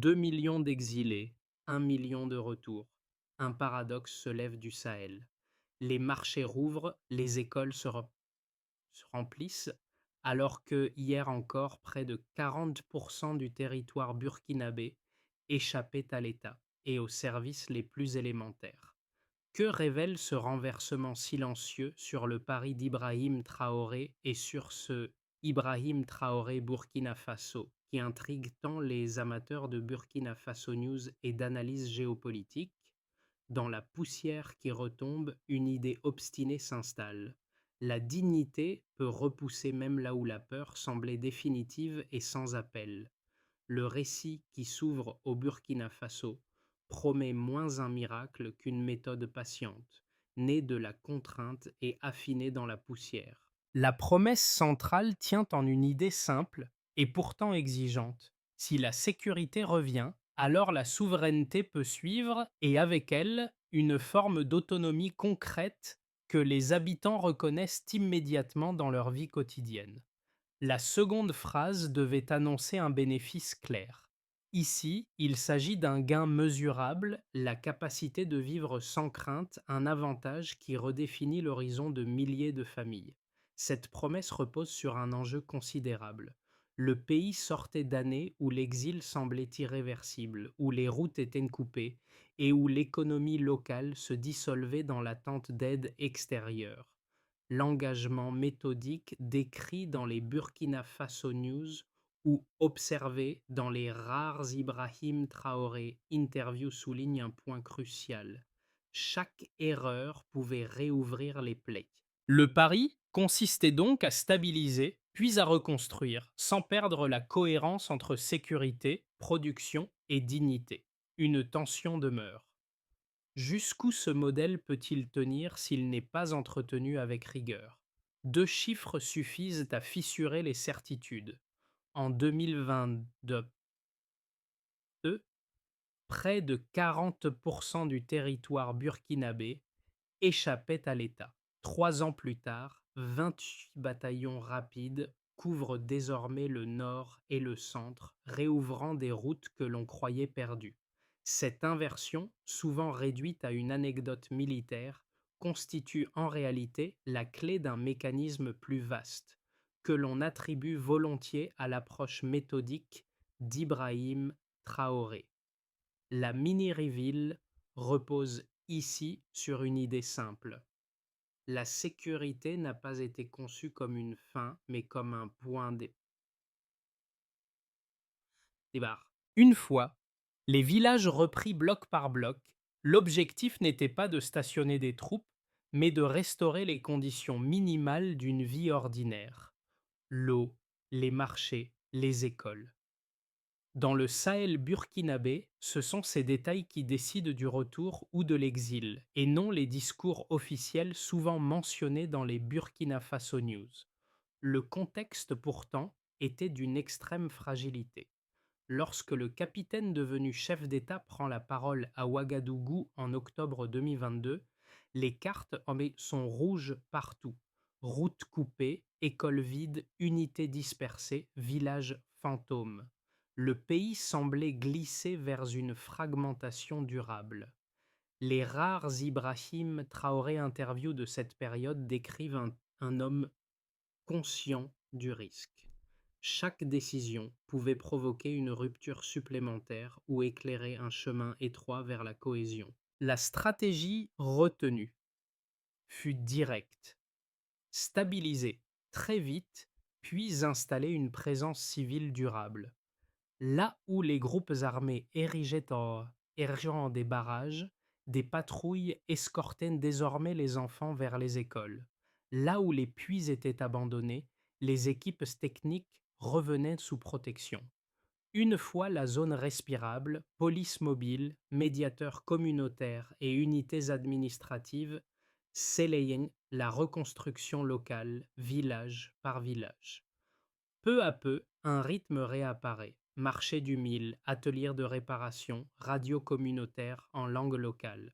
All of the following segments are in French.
2 millions d'exilés, 1 million de retours. Un paradoxe se lève du Sahel. Les marchés rouvrent, les écoles se remplissent, alors que hier encore, près de 40% du territoire burkinabé échappait à l'État et aux services les plus élémentaires. Que révèle ce renversement silencieux sur le pari d'Ibrahim Traoré et sur ce Ibrahim Traoré Burkina Faso qui intrigue tant les amateurs de Burkina Faso News et d'analyse géopolitique? Dans la poussière qui retombe, une idée obstinée s'installe. La dignité peut repousser même là où la peur semblait définitive et sans appel. Le récit qui s'ouvre au Burkina Faso promet moins un miracle qu'une méthode patiente, née de la contrainte et affinée dans la poussière. La promesse centrale tient en une idée simple et pourtant exigeante. Si la sécurité revient, alors la souveraineté peut suivre et avec elle une forme d'autonomie concrète que les habitants reconnaissent immédiatement dans leur vie quotidienne. La seconde phrase devait annoncer un bénéfice clair. Ici, il s'agit d'un gain mesurable, la capacité de vivre sans crainte, un avantage qui redéfinit l'horizon de milliers de familles. Cette promesse repose sur un enjeu considérable. Le pays sortait d'années où l'exil semblait irréversible, où les routes étaient coupées et où l'économie locale se dissolvait dans l'attente d'aide extérieure. L'engagement méthodique décrit dans les Burkina Faso News ou observé dans les rares Ibrahim Traoré interviews souligne un point crucial. Chaque erreur pouvait réouvrir les plaies. Le pari consistait donc à stabiliser, puis à reconstruire, sans perdre la cohérence entre sécurité, production et dignité. Une tension demeure. Jusqu'où ce modèle peut-il tenir s'il n'est pas entretenu avec rigueur? Deux chiffres suffisent à fissurer les certitudes. En 2022, près de 40% du territoire burkinabé échappait à l'État. 3 ans plus tard, 28 bataillons rapides couvrent désormais le nord et le centre, réouvrant des routes que l'on croyait perdues. Cette inversion, souvent réduite à une anecdote militaire, constitue en réalité la clé d'un mécanisme plus vaste, que l'on attribue volontiers à l'approche méthodique d'Ibrahim Traoré. La mini-reveal repose ici sur une idée simple. La sécurité n'a pas été conçue comme une fin, mais comme un point de départ. Une fois les villages repris bloc par bloc, l'objectif n'était pas de stationner des troupes, mais de restaurer les conditions minimales d'une vie ordinaire. L'eau, les marchés, les écoles. Dans le Sahel burkinabé, ce sont ces détails qui décident du retour ou de l'exil, et non les discours officiels souvent mentionnés dans les Burkina Faso News. Le contexte pourtant était d'une extrême fragilité. Lorsque le capitaine devenu chef d'État prend la parole à Ouagadougou en octobre 2022, les cartes sont rouges partout. Routes coupées, écoles vides, unités dispersées, villages fantômes. Le pays semblait glisser vers une fragmentation durable. Les rares Ibrahim Traoré interviews de cette période décrivent un homme conscient du risque. Chaque décision pouvait provoquer une rupture supplémentaire ou éclairer un chemin étroit vers la cohésion. La stratégie retenue fut directe: stabiliser très vite, puis installer une présence civile durable. Là où les groupes armés érigeant des barrages, des patrouilles escortaient désormais les enfants vers les écoles. Là où les puits étaient abandonnés, les équipes techniques revenaient sous protection. Une fois la zone respirable, police mobile, médiateurs communautaires et unités administratives scellaient la reconstruction locale, village par village. Peu à peu, un rythme réapparaît. Marché du mille, ateliers de réparation, radio communautaire en langue locale.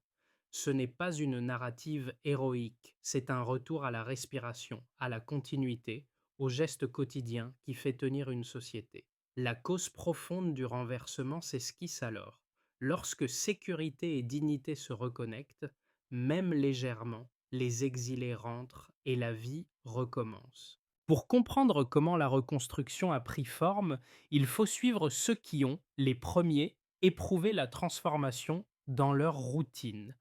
Ce n'est pas une narrative héroïque, c'est un retour à la respiration, à la continuité, au geste quotidien qui fait tenir une société. La cause profonde du renversement s'esquisse alors. Lorsque sécurité et dignité se reconnectent, même légèrement, les exilés rentrent et la vie recommence. Pour comprendre comment la reconstruction a pris forme, il faut suivre ceux qui ont, les premiers, éprouvé la transformation dans leur routine.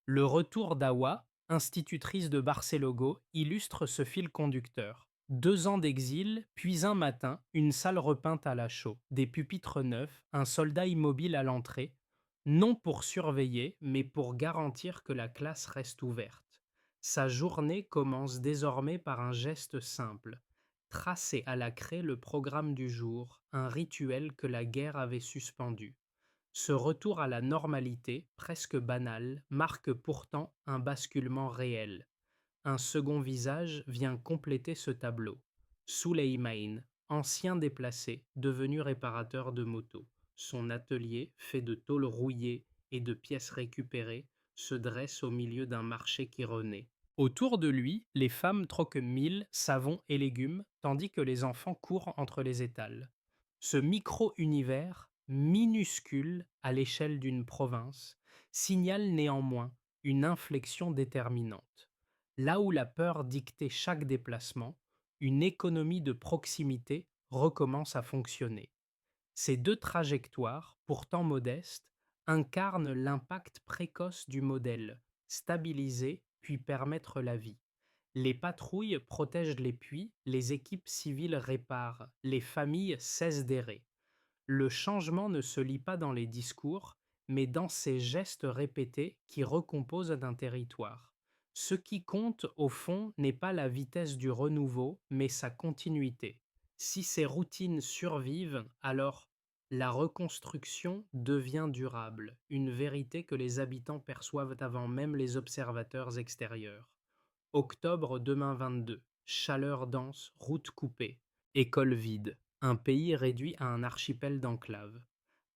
Le retour d'Awa, institutrice de Barcelogo, illustre ce fil conducteur. 2 ans d'exil, puis un matin, une salle repeinte à la chaux, des pupitres neufs, un soldat immobile à l'entrée, non pour surveiller, mais pour garantir que la classe reste ouverte. Sa journée commence désormais par un geste simple. Tracer à la craie le programme du jour, un rituel que la guerre avait suspendu. Ce retour à la normalité, presque banal, marque pourtant un basculement réel. Un second visage vient compléter ce tableau. Souleymain, ancien déplacé, devenu réparateur de motos. Son atelier, fait de tôles rouillées et de pièces récupérées, se dresse au milieu d'un marché qui renaît. Autour de lui, les femmes troquent mil, savons et légumes, tandis que les enfants courent entre les étals. Ce micro-univers, minuscule à l'échelle d'une province, signale néanmoins une inflexion déterminante. Là où la peur dictait chaque déplacement, une économie de proximité recommence à fonctionner. Ces deux trajectoires, pourtant modestes, incarnent l'impact précoce du modèle, stabiliser puis permettre la vie. Les patrouilles protègent les puits, les équipes civiles réparent, les familles cessent d'errer. Le changement ne se lit pas dans les discours, mais dans ces gestes répétés qui recomposent un territoire. Ce qui compte, au fond, n'est pas la vitesse du renouveau, mais sa continuité. Si ces routines survivent, alors la reconstruction devient durable, une vérité que les habitants perçoivent avant même les observateurs extérieurs. Octobre 2022. Chaleur dense, route coupée. École vide. Un pays réduit à un archipel d'enclaves.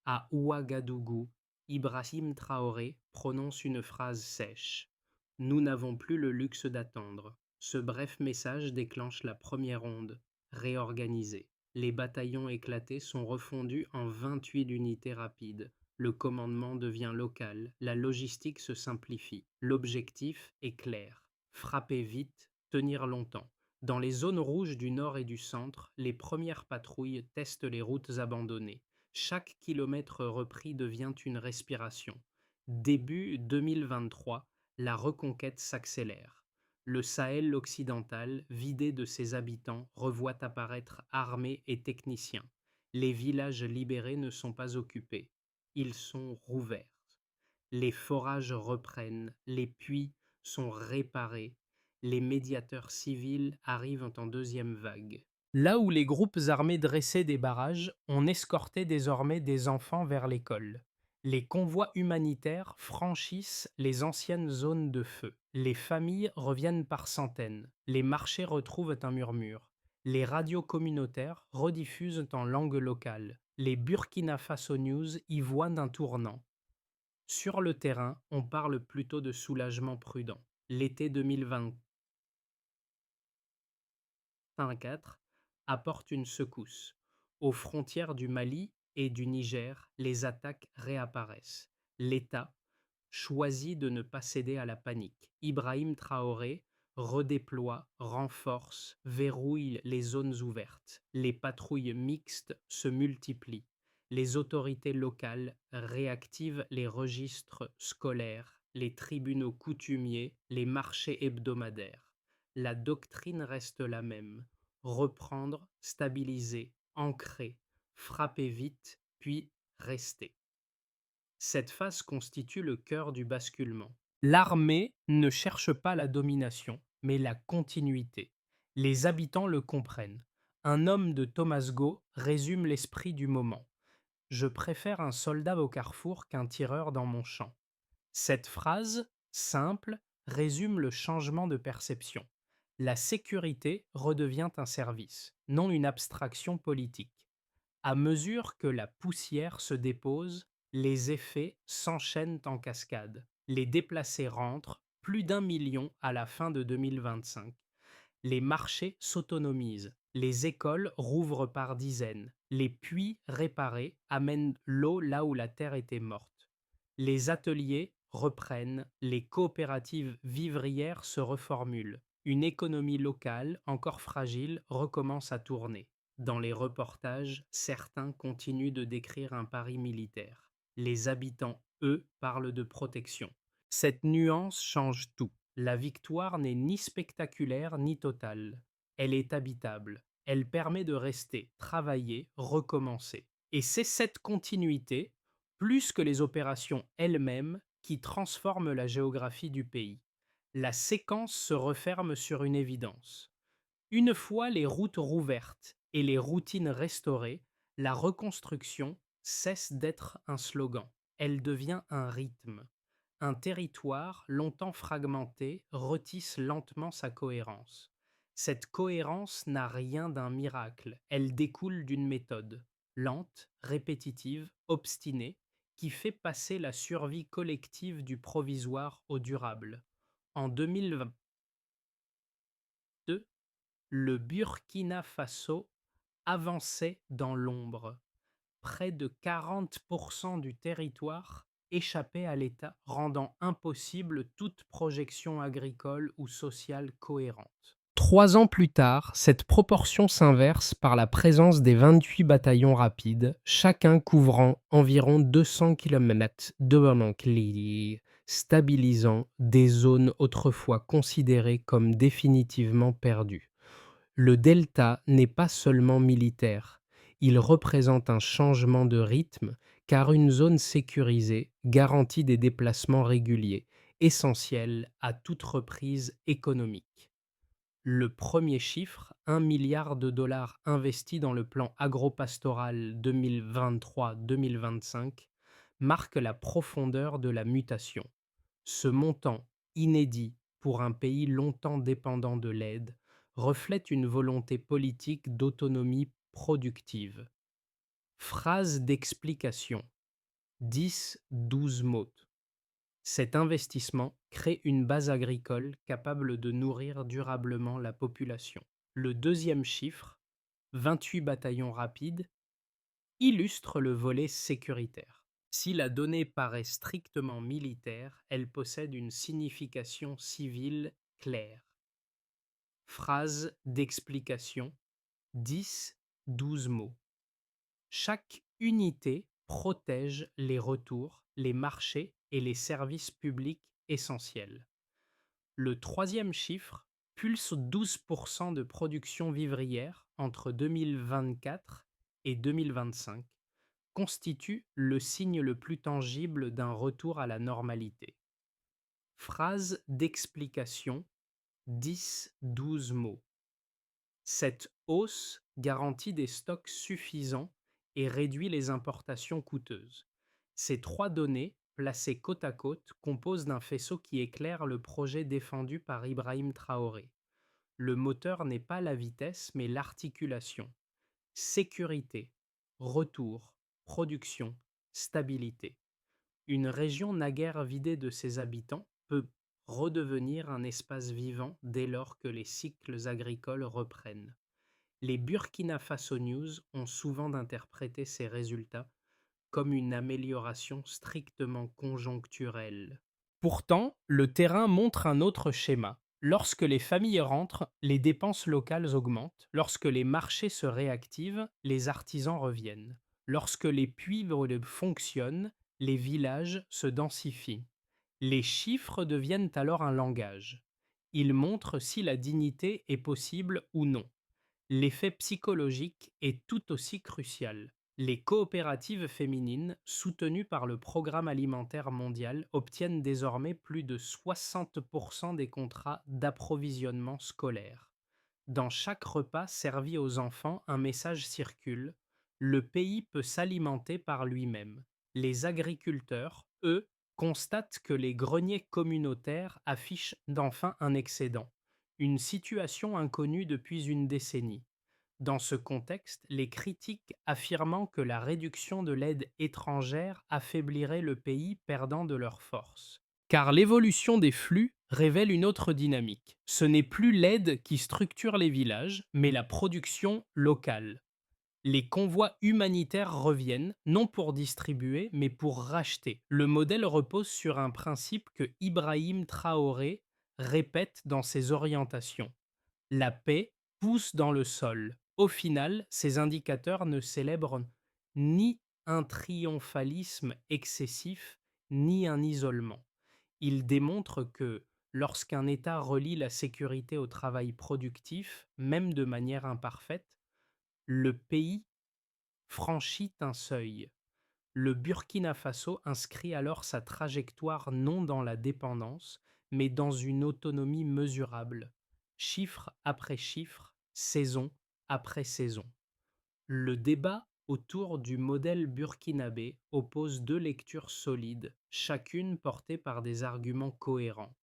À Ouagadougou, Ibrahim Traoré prononce une phrase sèche. Nous n'avons plus le luxe d'attendre. Ce bref message déclenche la première onde. Réorganisée. Les bataillons éclatés sont refondus en 28 unités rapides. Le commandement devient local, la logistique se simplifie. L'objectif est clair. Frapper vite, tenir longtemps. Dans les zones rouges du nord et du centre, les premières patrouilles testent les routes abandonnées. Chaque kilomètre repris devient une respiration. Début 2023, la reconquête s'accélère. Le Sahel occidental, vidé de ses habitants, revoit apparaître armées et techniciens. Les villages libérés ne sont pas occupés. Ils sont rouverts. Les forages reprennent, les puits sont réparés, les médiateurs civils arrivent en deuxième vague. Là où les groupes armés dressaient des barrages, on escortait désormais des enfants vers l'école. Les convois humanitaires franchissent les anciennes zones de feu. Les familles reviennent par centaines. Les marchés retrouvent un murmure. Les radios communautaires rediffusent en langue locale. Les Burkina Faso News y voient un tournant. Sur le terrain, on parle plutôt de soulagement prudent. L'été 2024 apporte une secousse. Aux frontières du Mali et du Niger, les attaques réapparaissent. L'État choisit de ne pas céder à la panique. Ibrahim Traoré redéploie, renforce, verrouille les zones ouvertes. Les patrouilles mixtes se multiplient. Les autorités locales réactivent les registres scolaires, les tribunaux coutumiers, les marchés hebdomadaires. La doctrine reste la même. Reprendre, stabiliser, ancrer, frapper vite, puis rester. Cette phase constitue le cœur du basculement. L'armée ne cherche pas la domination, mais la continuité. Les habitants le comprennent. Un homme de Thomasgo résume l'esprit du moment. Je préfère un soldat au carrefour qu'un tireur dans mon champ. Cette phrase, simple, résume le changement de perception. La sécurité redevient un service, non une abstraction politique. À mesure que la poussière se dépose, les effets s'enchaînent en cascade. Les déplacés rentrent, plus d'1 million à la fin de 2025. Les marchés s'autonomisent, les écoles rouvrent par dizaines, Les puits réparés amènent l'eau là où la terre était morte. Les ateliers reprennent, les coopératives vivrières se reformulent. Une économie locale, encore fragile, recommence à tourner. Dans les reportages, certains continuent de décrire un Paris militaire. Les habitants, eux, parlent de protection. Cette nuance change tout. La victoire n'est ni spectaculaire ni totale. Elle est habitable. Elle permet de rester, travailler, recommencer. Et c'est cette continuité, plus que les opérations elles-mêmes, qui transforme la géographie du pays. La séquence se referme sur une évidence. Une fois les routes rouvertes et les routines restaurées, la reconstruction cesse d'être un slogan. Elle devient un rythme. Un territoire, longtemps fragmenté, retisse lentement sa cohérence. Cette cohérence n'a rien d'un miracle, elle découle d'une méthode, lente, répétitive, obstinée, qui fait passer la survie collective du provisoire au durable. En 2022, le Burkina Faso avançait dans l'ombre. Près de 40% du territoire échappait à l'État, rendant impossible toute projection agricole ou sociale cohérente. 3 ans plus tard, cette proportion s'inverse par la présence des 28 bataillons rapides, chacun couvrant environ 200 km de Bamako, stabilisant des zones autrefois considérées comme définitivement perdues. Le delta n'est pas seulement militaire, il représente un changement de rythme car une zone sécurisée garantit des déplacements réguliers, essentiels à toute reprise économique. Le premier chiffre, 1 milliard de dollars investis dans le plan agropastoral 2023-2025, marque la profondeur de la mutation. Ce montant, inédit pour un pays longtemps dépendant de l'aide, reflète une volonté politique d'autonomie productive. Phrase d'explication. 10-12 mots. Cet investissement crée une base agricole capable de nourrir durablement la population. Le deuxième chiffre, 28 bataillons rapides, illustre le volet sécuritaire. Si la donnée paraît strictement militaire, elle possède une signification civile claire. Phrase d'explication, 10-12 mots. Chaque unité protège les retours, les marchés et les services publics essentiels. Le troisième chiffre pulse 12% de production vivrière entre 2024 et 2025, constitue le signe le plus tangible d'un retour à la normalité. Phrase d'explication, 10-12 mots. Cette hausse garantit des stocks suffisants et réduit les importations coûteuses. Ces 3 données, placées côte à côte, composent d'un faisceau qui éclaire le projet défendu par Ibrahim Traoré. Le moteur n'est pas la vitesse, mais l'articulation. Sécurité, retour, production, stabilité. Une région naguère vidée de ses habitants peut redevenir un espace vivant dès lors que les cycles agricoles reprennent. Les Burkina Faso News ont souvent interprété ces résultats comme une amélioration strictement conjoncturelle. Pourtant, le terrain montre un autre schéma. Lorsque les familles rentrent, les dépenses locales augmentent. Lorsque les marchés se réactivent, les artisans reviennent. Lorsque les puits fonctionnent, les villages se densifient. Les chiffres deviennent alors un langage. Ils montrent si la dignité est possible ou non. L'effet psychologique est tout aussi crucial. Les coopératives féminines, soutenues par le Programme alimentaire mondial, obtiennent désormais plus de 60% des contrats d'approvisionnement scolaire. Dans chaque repas servi aux enfants, un message circule: le pays peut s'alimenter par lui-même. Les agriculteurs, eux, constatent que les greniers communautaires affichent d'enfin un excédent, une situation inconnue depuis une décennie. Dans ce contexte, les critiques affirmant que la réduction de l'aide étrangère affaiblirait le pays perdant de leur force. Car l'évolution des flux révèle une autre dynamique. Ce n'est plus l'aide qui structure les villages, mais la production locale. Les convois humanitaires reviennent, non pour distribuer, mais pour racheter. Le modèle repose sur un principe que Ibrahim Traoré répète dans ses orientations. La paix pousse dans le sol. Au final, ces indicateurs ne célèbrent ni un triomphalisme excessif, ni un isolement. Ils démontrent que lorsqu'un État relie la sécurité au travail productif, même de manière imparfaite, le pays franchit un seuil. Le Burkina Faso inscrit alors sa trajectoire non dans la dépendance, mais dans une autonomie mesurable, chiffre après chiffre, saison après saison. Le débat autour du modèle burkinabé oppose deux lectures solides, chacune portée par des arguments cohérents.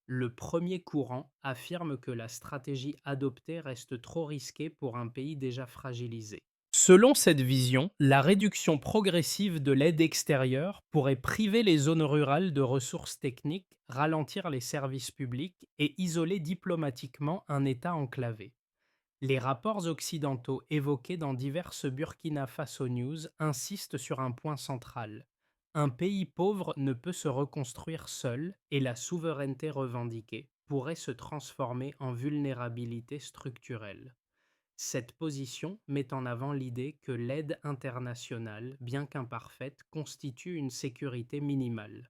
Le premier courant affirme que la stratégie adoptée reste trop risquée pour un pays déjà fragilisé. Selon cette vision, la réduction progressive de l'aide extérieure pourrait priver les zones rurales de ressources techniques, ralentir les services publics et isoler diplomatiquement un État enclavé. Les rapports occidentaux évoqués dans diverses Burkina Faso News insistent sur un point central. Un pays pauvre ne peut se reconstruire seul et la souveraineté revendiquée pourrait se transformer en vulnérabilité structurelle. Cette position met en avant l'idée que l'aide internationale, bien qu'imparfaite, constitue une sécurité minimale.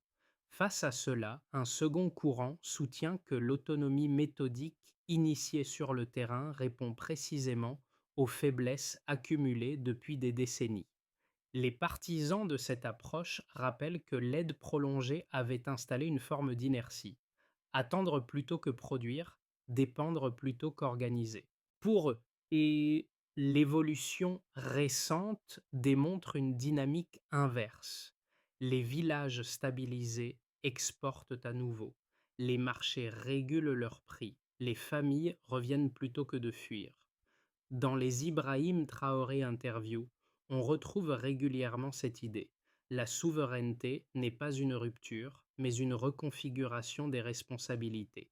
Face à cela, un second courant soutient que l'autonomie méthodique initiée sur le terrain répond précisément aux faiblesses accumulées depuis des décennies. Les partisans de cette approche rappellent que l'aide prolongée avait installé une forme d'inertie. Attendre plutôt que produire, dépendre plutôt qu'organiser. Pour eux, et l'évolution récente démontre une dynamique inverse. Les villages stabilisés exportent à nouveau. Les marchés régulent leurs prix. Les familles reviennent plutôt que de fuir. Dans les Ibrahim Traoré interviews, on retrouve régulièrement cette idée. La souveraineté n'est pas une rupture, mais une reconfiguration des responsabilités.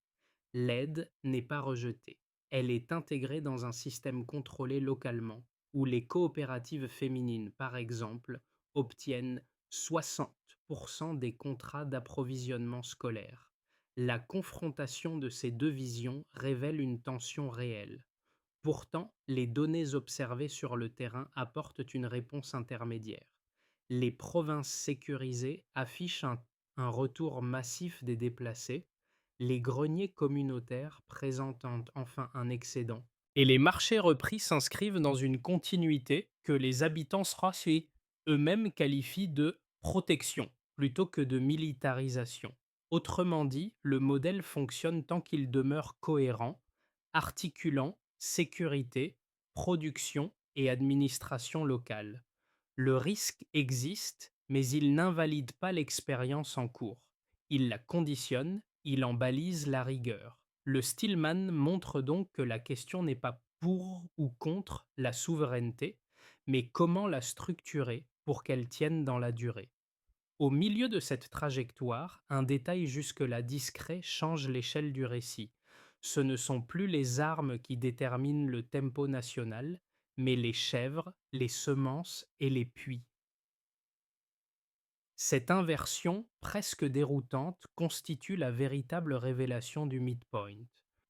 L'aide n'est pas rejetée. Elle est intégrée dans un système contrôlé localement, où les coopératives féminines, par exemple, obtiennent 60% des contrats d'approvisionnement scolaire. La confrontation de ces deux visions révèle une tension réelle. Pourtant, les données observées sur le terrain apportent une réponse intermédiaire. Les provinces sécurisées affichent un retour massif des déplacés, les greniers communautaires présentent enfin un excédent, et les marchés repris s'inscrivent dans une continuité que les habitants srassi eux-mêmes qualifient de protection plutôt que de militarisation. Autrement dit, le modèle fonctionne tant qu'il demeure cohérent, articulant sécurité, production et administration locale. Le risque existe, mais il n'invalide pas l'expérience en cours. Il la conditionne, il en balise la rigueur. Le Stillman montre donc que la question n'est pas pour ou contre la souveraineté, mais comment la structurer pour qu'elle tienne dans la durée. Au milieu de cette trajectoire, un détail jusque-là discret change l'échelle du récit. Ce ne sont plus les armes qui déterminent le tempo national, mais les chèvres, les semences et les puits. Cette inversion, presque déroutante, constitue la véritable révélation du midpoint.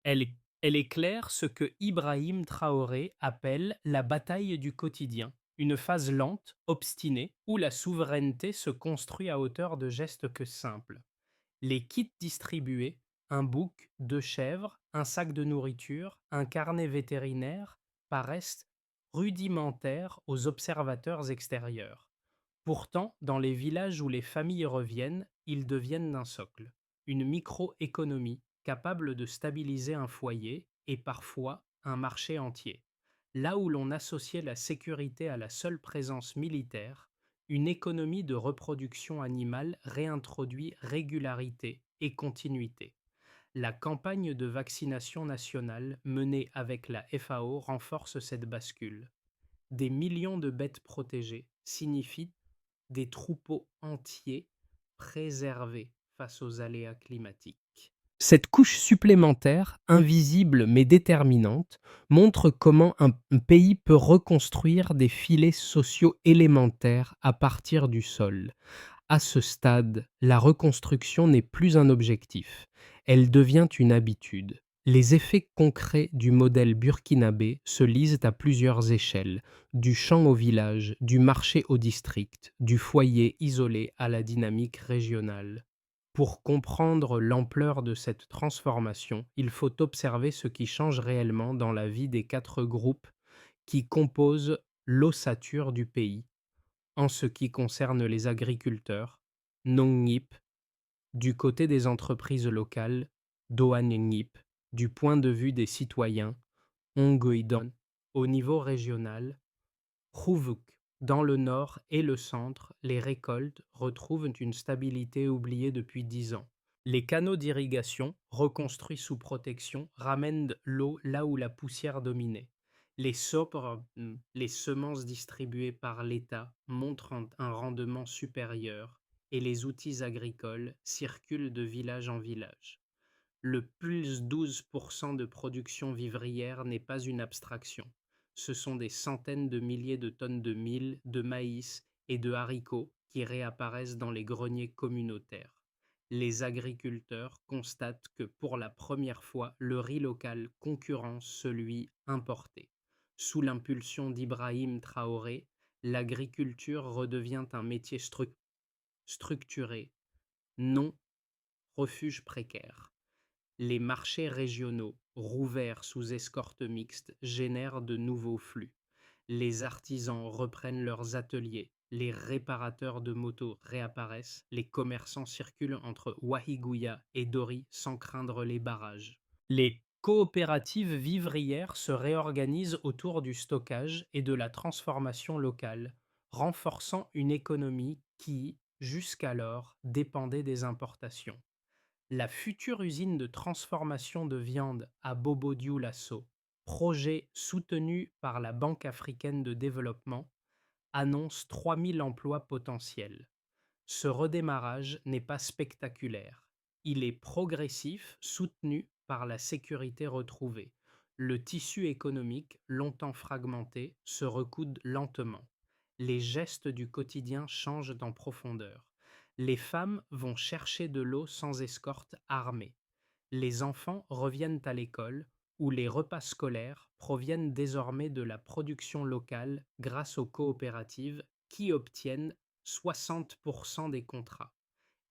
Elle éclaire ce que Ibrahim Traoré appelle la bataille du quotidien, une phase lente, obstinée, où la souveraineté se construit à hauteur de gestes que simples. Les kits distribués, un bouc, deux chèvres, un sac de nourriture, un carnet vétérinaire, paraissent rudimentaires aux observateurs extérieurs. Pourtant, dans les villages où les familles reviennent, ils deviennent un socle, une microéconomie capable de stabiliser un foyer et parfois un marché entier. Là où l'on associait la sécurité à la seule présence militaire, une économie de reproduction animale réintroduit régularité et continuité. La campagne de vaccination nationale menée avec la FAO renforce cette bascule. Des millions de bêtes protégées signifient des troupeaux entiers préservés face aux aléas climatiques. Cette couche supplémentaire, invisible mais déterminante, montre comment un pays peut reconstruire des filets sociaux élémentaires à partir du sol. À ce stade, la reconstruction n'est plus un objectif, elle devient une habitude. Les effets concrets du modèle burkinabé se lisent à plusieurs échelles, du champ au village, du marché au district, du foyer isolé à la dynamique régionale. Pour comprendre l'ampleur de cette transformation, il faut observer ce qui change réellement dans la vie des quatre groupes qui composent l'ossature du pays. En ce qui concerne les agriculteurs, Nongnip, du côté des entreprises locales, Doangnip, du point de vue des citoyens, Ongoidon, au niveau régional, Khuvuk, dans le nord et le centre, les récoltes retrouvent une stabilité oubliée depuis 10 ans. Les canaux d'irrigation, reconstruits sous protection, ramènent l'eau là où la poussière dominait. Les semences distribuées par l'État montrent un rendement supérieur et les outils agricoles circulent de village en village. Le plus 12% de production vivrière n'est pas une abstraction. Ce sont des centaines de milliers de tonnes de mil, de maïs et de haricots qui réapparaissent dans les greniers communautaires. Les agriculteurs constatent que pour la première fois, le riz local concurrence celui importé. Sous l'impulsion d'Ibrahim Traoré, l'agriculture redevient un métier structuré, non refuge précaire. Les marchés régionaux, rouverts sous escorte mixte, génèrent de nouveaux flux. Les artisans reprennent leurs ateliers, les réparateurs de motos réapparaissent, les commerçants circulent entre Wahigouya et Dori sans craindre les barrages. Les coopératives vivrières se réorganisent autour du stockage et de la transformation locale, renforçant une économie qui, jusqu'alors, dépendait des importations. La future usine de transformation de viande à Bobo-Dioulasso, projet soutenu par la Banque africaine de développement, annonce 3000 emplois potentiels. Ce redémarrage n'est pas spectaculaire. Il est progressif, soutenu par la sécurité retrouvée. Le tissu économique, longtemps fragmenté, se recoude lentement. Les gestes du quotidien changent en profondeur. Les femmes vont chercher de l'eau sans escorte armée. Les enfants reviennent à l'école, où les repas scolaires proviennent désormais de la production locale grâce aux coopératives qui obtiennent 60% des contrats.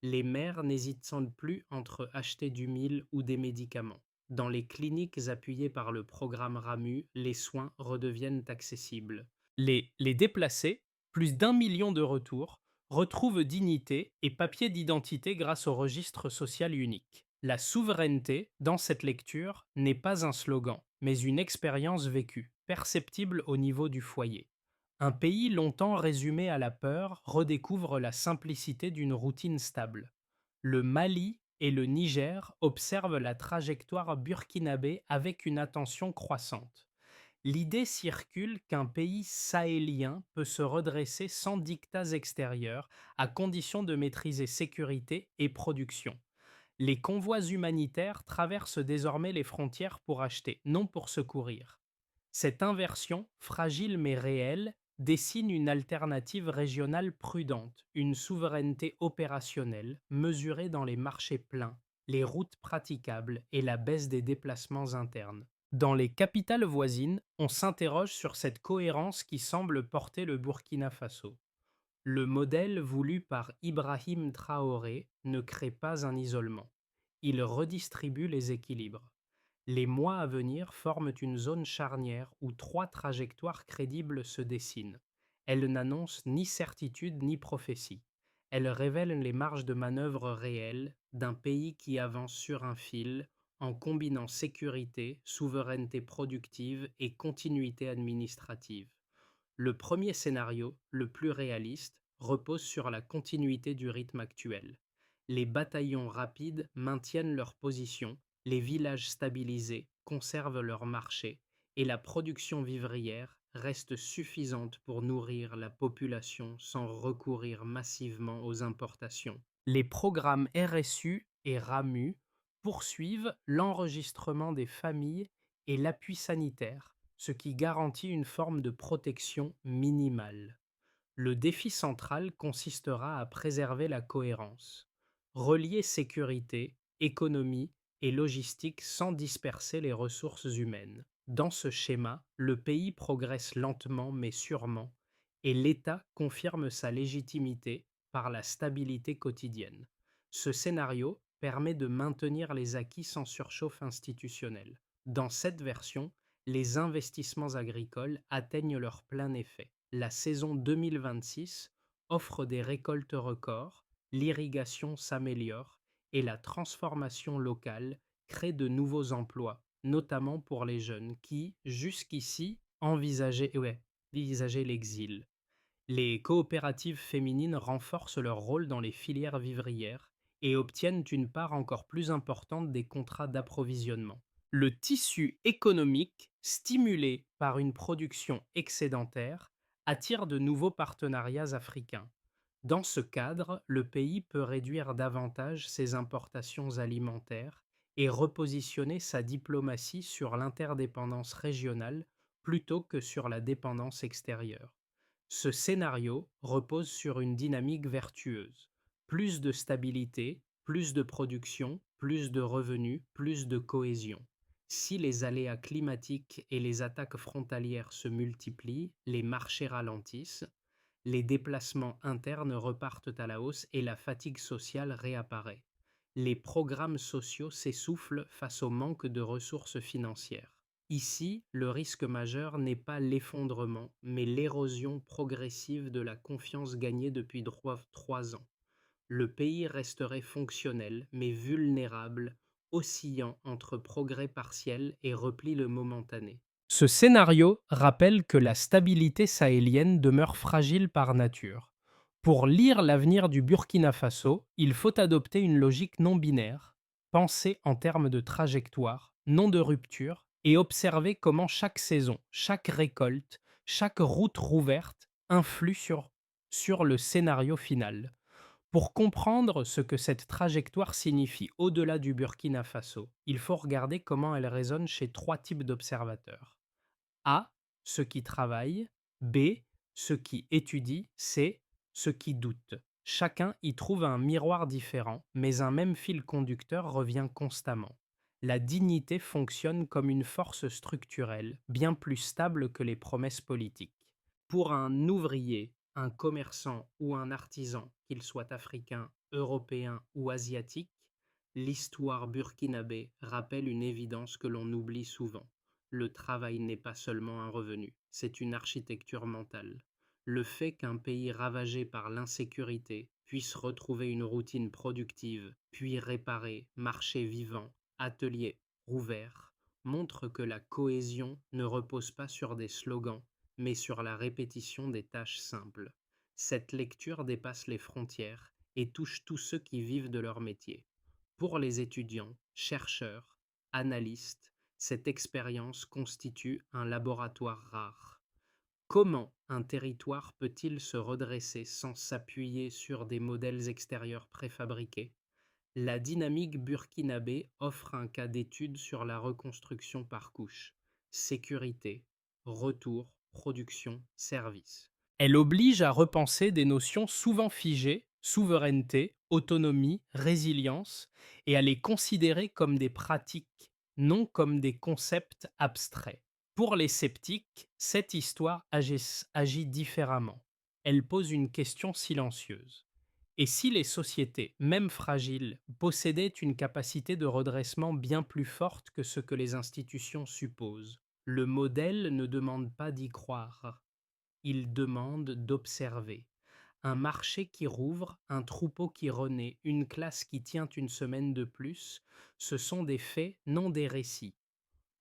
Les mères n'hésitent plus entre acheter du mil ou des médicaments. Dans les cliniques appuyées par le programme RAMU, les soins redeviennent accessibles. Les déplacés, plus d'1 million de retours, retrouvent dignité et papier d'identité grâce au registre social unique. La souveraineté, dans cette lecture, n'est pas un slogan, mais une expérience vécue, perceptible au niveau du foyer. Un pays longtemps résumé à la peur redécouvre la simplicité d'une routine stable. Le Mali et le Niger observent la trajectoire burkinabé avec une attention croissante. L'idée circule qu'un pays sahélien peut se redresser sans dictats extérieurs, à condition de maîtriser sécurité et production. Les convois humanitaires traversent désormais les frontières pour acheter, non pour secourir. Cette inversion, fragile mais réelle, dessine une alternative régionale prudente, une souveraineté opérationnelle, mesurée dans les marchés pleins, les routes praticables et la baisse des déplacements internes. Dans les capitales voisines, on s'interroge sur cette cohérence qui semble porter le Burkina Faso. Le modèle voulu par Ibrahim Traoré ne crée pas un isolement. Il redistribue les équilibres. Les mois à venir forment une zone charnière où trois trajectoires crédibles se dessinent. Elles n'annoncent ni certitude ni prophétie. Elles révèlent les marges de manœuvre réelles d'un pays qui avance sur un fil en combinant sécurité, souveraineté productive et continuité administrative. Le premier scénario, le plus réaliste, repose sur la continuité du rythme actuel. Les bataillons rapides maintiennent leur position, les villages stabilisés conservent leur marché et la production vivrière reste suffisante pour nourrir la population sans recourir massivement aux importations. Les programmes RSU et RAMU poursuivent l'enregistrement des familles et l'appui sanitaire, ce qui garantit une forme de protection minimale. Le défi central consistera à préserver la cohérence, relier sécurité, économie et logistique sans disperser les ressources humaines. Dans ce schéma, le pays progresse lentement mais sûrement, et l'État confirme sa légitimité par la stabilité quotidienne. Ce scénario permet de maintenir les acquis sans surchauffe institutionnelle. Dans cette version, les investissements agricoles atteignent leur plein effet. La saison 2026 offre des récoltes records, l'irrigation s'améliore et la transformation locale crée de nouveaux emplois, notamment pour les jeunes qui, jusqu'ici, envisageaient l'exil. Les coopératives féminines renforcent leur rôle dans les filières vivrières et obtiennent une part encore plus importante des contrats d'approvisionnement. Le tissu économique, stimulé par une production excédentaire, attire de nouveaux partenariats africains. Dans ce cadre, le pays peut réduire davantage ses importations alimentaires et repositionner sa diplomatie sur l'interdépendance régionale plutôt que sur la dépendance extérieure. Ce scénario repose sur une dynamique vertueuse. Plus de stabilité, plus de production, plus de revenus, plus de cohésion. Si les aléas climatiques et les attaques frontalières se multiplient, les marchés ralentissent, les déplacements internes repartent à la hausse et la fatigue sociale réapparaît. Les programmes sociaux s'essoufflent face au manque de ressources financières. Ici, le risque majeur n'est pas l'effondrement, mais l'érosion progressive de la confiance gagnée depuis 3 ans. Le pays resterait fonctionnel, mais vulnérable, oscillant entre progrès partiel et repli le momentané. Ce scénario rappelle que la stabilité sahélienne demeure fragile par nature. Pour lire l'avenir du Burkina Faso, il faut adopter une logique non binaire, penser en termes de trajectoire, non de rupture, et observer comment chaque saison, chaque récolte, chaque route rouverte influe sur le scénario final. Pour comprendre ce que cette trajectoire signifie au-delà du Burkina Faso, il faut regarder comment elle résonne chez trois types d'observateurs. A, ceux qui travaillent, B, ceux qui étudient, C, ceux qui doutent. Chacun y trouve un miroir différent, mais un même fil conducteur revient constamment. La dignité fonctionne comme une force structurelle, bien plus stable que les promesses politiques. Pour un ouvrier, un commerçant ou un artisan, qu'il soit africain, européen ou asiatique, l'histoire burkinabé rappelle une évidence que l'on oublie souvent. Le travail n'est pas seulement un revenu, c'est une architecture mentale. Le fait qu'un pays ravagé par l'insécurité puisse retrouver une routine productive, puis réparer, marché vivant, ateliers rouverts, montre que la cohésion ne repose pas sur des slogans, mais sur la répétition des tâches simples. Cette lecture dépasse les frontières et touche tous ceux qui vivent de leur métier. Pour les étudiants, chercheurs, analystes, cette expérience constitue un laboratoire rare. Comment un territoire peut-il se redresser sans s'appuyer sur des modèles extérieurs préfabriqués? La dynamique burkinabé offre un cas d'étude sur la reconstruction par couche. Sécurité, retour, production, service. Elle oblige à repenser des notions souvent figées, souveraineté, autonomie, résilience, et à les considérer comme des pratiques, non comme des concepts abstraits. Pour les sceptiques, cette histoire agit différemment. Elle pose une question silencieuse. Et si les sociétés, même fragiles, possédaient une capacité de redressement bien plus forte que ce que les institutions supposent? Le modèle ne demande pas d'y croire, il demande d'observer. Un marché qui rouvre, un troupeau qui renaît, une classe qui tient une semaine de plus, ce sont des faits, non des récits.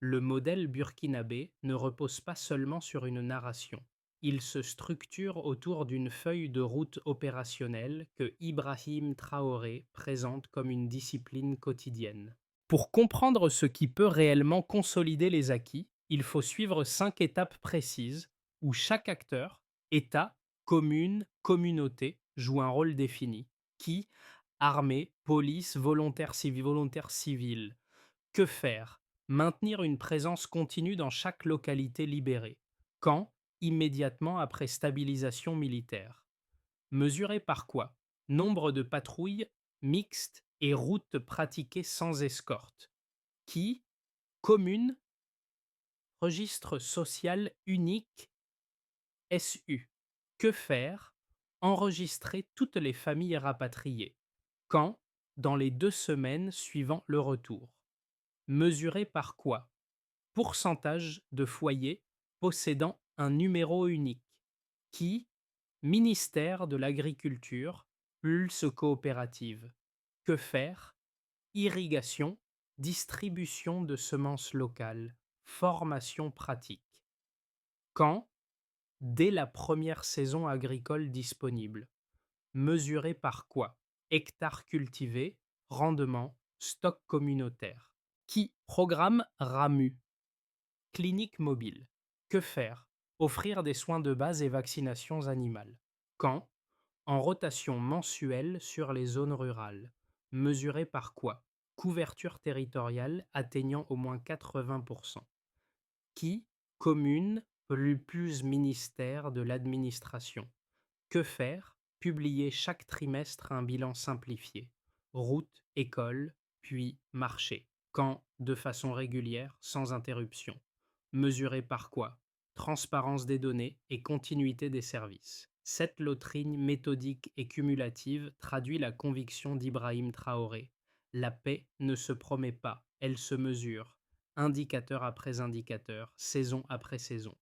Le modèle burkinabé ne repose pas seulement sur une narration. Il se structure autour d'une feuille de route opérationnelle que Ibrahim Traoré présente comme une discipline quotidienne. Pour comprendre ce qui peut réellement consolider les acquis, il faut suivre 5 étapes précises où chaque acteur, État, commune, communauté, joue un rôle défini, qui, Armée, police, volontaires civils. Que faire? Maintenir une présence continue dans chaque localité libérée. Quand? Immédiatement après stabilisation militaire. Mesurer par quoi? Nombre de patrouilles mixtes et routes pratiquées sans escorte. Qui? Commune, registre social unique, SU. Que faire? Enregistrer toutes les familles rapatriées. Quand? Dans les 2 semaines suivant le retour. Mesurer par quoi? Pourcentage de foyers possédant un numéro unique. Qui? Ministère de l'Agriculture, Pulse Coopérative. Que faire? Irrigation, distribution de semences locales, formation pratique. Quand? Dès la première saison agricole disponible. Mesurer par quoi? Hectares cultivés, rendement, stock communautaire. Qui? Programme RAMU. Clinique mobile. Que faire? Offrir des soins de base et vaccinations animales. Quand? En rotation mensuelle sur les zones rurales. Mesurée par quoi? Couverture territoriale atteignant au moins 80%. Qui? Commune plus ministère de l'administration. Que faire? Publier chaque trimestre un bilan simplifié. Route, école, puis marché. Quand? De façon régulière, sans interruption. Mesuré par quoi? Transparence des données et continuité des services. Cette loterie méthodique et cumulative traduit la conviction d'Ibrahim Traoré. La paix ne se promet pas, elle se mesure, indicateur après indicateur, saison après saison.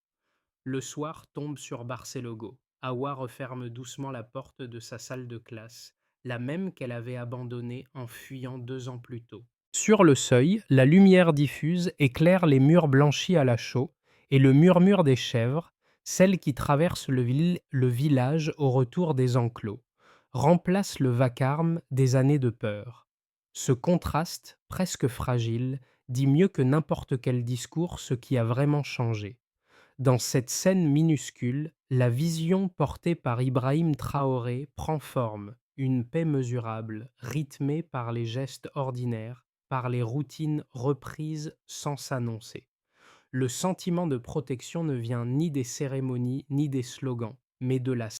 Le soir tombe sur Barcelogo. Awa referme doucement la porte de sa salle de classe, la même qu'elle avait abandonnée en fuyant 2 ans plus tôt. Sur le seuil, la lumière diffuse éclaire les murs blanchis à la chaux et le murmure des chèvres, celles qui traversent le village au retour des enclos, remplace le vacarme des années de peur. Ce contraste, presque fragile, dit mieux que n'importe quel discours ce qui a vraiment changé. Dans cette scène minuscule, la vision portée par Ibrahim Traoré prend forme, une paix mesurable, rythmée par les gestes ordinaires, par les routines reprises sans s'annoncer. Le sentiment de protection ne vient ni des cérémonies ni des slogans, mais de la